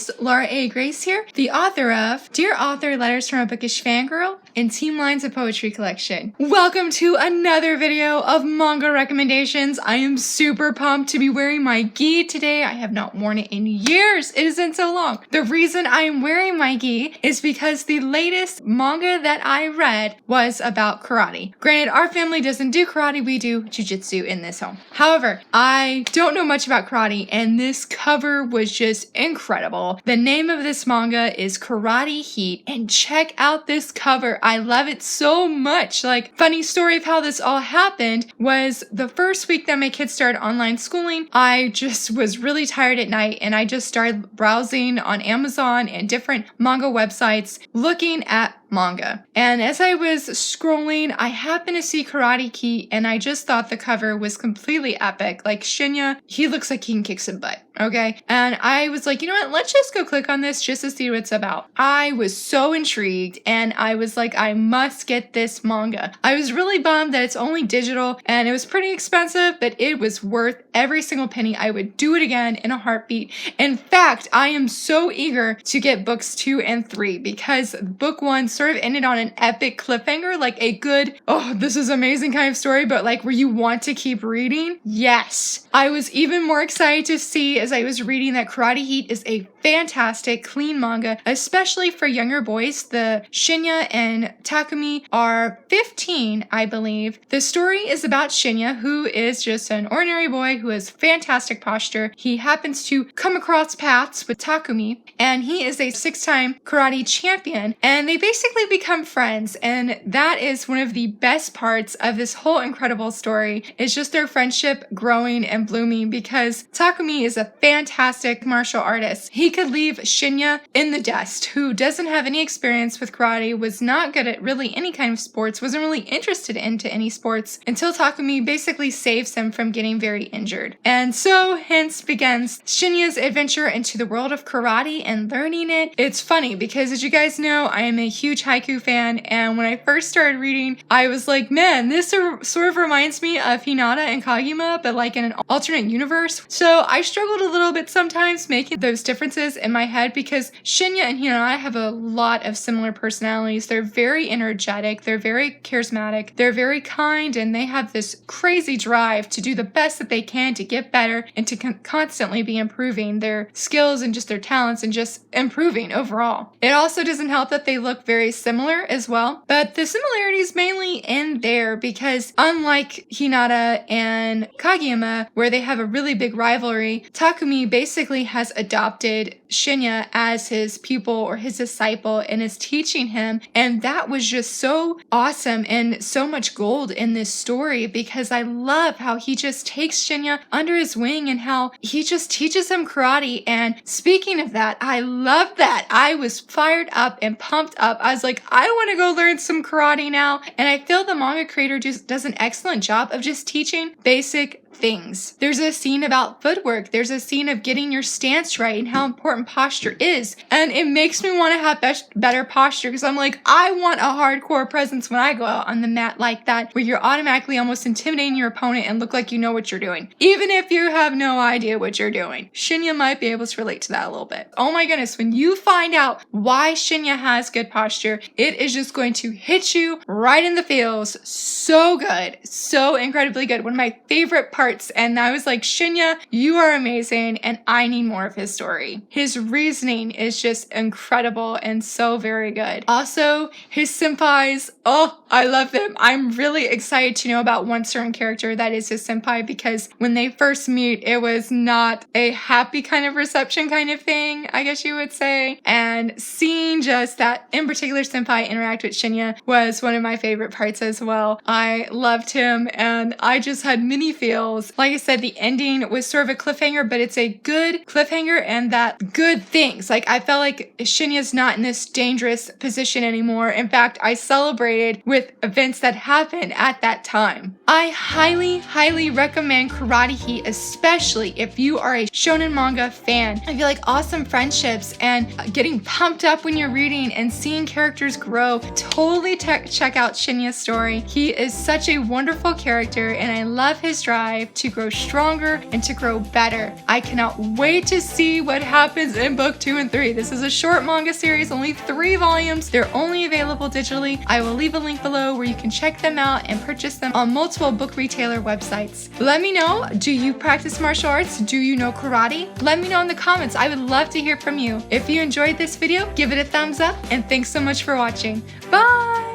friends, Laura A. Grace here, the author of Dear Author, Letters from a Bookish Fangirl and Team Lines of Poetry Collection. Welcome to another video of manga recommendations. I am super pumped to be wearing my gi today. I have not worn it in years. It has been so long. The reason I am wearing my gi is because the latest manga that I read was about karate. Granted, our family doesn't do karate, we do jujitsu in this home. However, I don't know much about karate, and this cover was just incredible. The name of this manga is Karate Heat, and check out this cover. I love it so much. Like, funny story of how this all happened was the first week that my kids started online schooling, I just was really tired at night, and I just started browsing on Amazon and different manga websites looking at manga. And as I was scrolling, I happened to see Karate Kid, and I just thought the cover was completely epic. Like, Shinya, he looks like he can kick some butt, okay? And I was like, you know what, let's just go click on this just to see what it's about. I was so intrigued, and I was like, I must get this manga. I was really bummed that it's only digital, and it was pretty expensive, but it was worth every single penny. I would do it again in a heartbeat. In fact, I am so eager to get books 2 and 3 because book 1 sort of ended on an epic cliffhanger, like a good, oh, this is amazing kind of story, but like where you want to keep reading. Yes. I was even more excited to see as I was reading that Karate Heat is a fantastic, clean manga, especially for younger boys. The Shinya and Takumi are 15, I believe. The story is about Shinya, who is just an ordinary boy who has fantastic posture. He happens to come across paths with Takumi, and he is a 6-time karate champion, and they basically become friends, and that is one of the best parts of this whole incredible story, is just their friendship growing and blooming, because Takumi is a fantastic martial artist. He could leave Shinya in the dust, who doesn't have any experience with karate, was not good at really any kind of sports, wasn't really interested into any sports, until Takumi basically saves him from getting very injured. And so hence begins Shinya's adventure into the world of karate and learning it. It's funny because, as you guys know, I am a huge haiku fan, and when I first started reading, I was like, man, this sort of reminds me of Hinata and Kagema, but like in an alternate universe. So I struggled a little bit sometimes making those differences in my head, because Shinya and Hinata have a lot of similar personalities. They're very energetic, they're very charismatic, they're very kind, and they have this crazy drive to do the best that they can to get better and to constantly be improving their skills and just their talents and just improving overall. It also doesn't help that they look very similar as well, but the similarities mainly end there, because unlike Hinata and Kageyama, where they have a really big rivalry, Takumi basically has adopted Shinya as his pupil or his disciple and is teaching him, and that was just so awesome and so much gold in this story, because I love how he just takes Shinya under his wing and how he just teaches him karate. And speaking of that, I love that. I was fired up and pumped up. I was like, I want to go learn some karate now, and I feel the manga creator just does an excellent job of just teaching basic things. There's a scene about footwork. There's a scene of getting your stance right and how important posture is. And it makes me want to have better posture, because I'm like, I want a hardcore presence when I go out on the mat like that, where you're automatically almost intimidating your opponent and look like you know what you're doing, even if you have no idea what you're doing. Shinya might be able to relate to that a little bit. Oh my goodness, when you find out why Shinya has good posture, it is just going to hit you right in the feels. So good. So incredibly good. One of my favorite parts. And I was like, Shinya, you are amazing, and I need more of his story. His reasoning is just incredible and so very good. Also, his senpais, oh, I love them. I'm really excited to know about one certain character that is his senpai, because when they first meet, it was not a happy kind of reception kind of thing, I guess you would say. And seeing just that in particular senpai interact with Shinya was one of my favorite parts as well. I loved him, and I just had many feels. Like I said, the ending was sort of a cliffhanger, but it's a good cliffhanger, and that good things. Like, I felt like Shinya's not in this dangerous position anymore. In fact, I celebrated with events that happened at that time. I highly, highly recommend Karate Heat, especially if you are a shonen manga fan. I feel like awesome friendships and getting pumped up when you're reading and seeing characters characters grow. Totally check out Shinya's story. He is such a wonderful character, and I love his drive to grow stronger and to grow better. I cannot wait to see what happens in book 2 and 3. This is a short manga series, only 3 volumes. They're only available digitally. I will leave a link below where you can check them out and purchase them on multiple book retailer websites. Let me know, do you practice martial arts? Do you know karate? Let me know in the comments. I would love to hear from you. If you enjoyed this video, give it a thumbs up, and thanks so much for watching. Bye!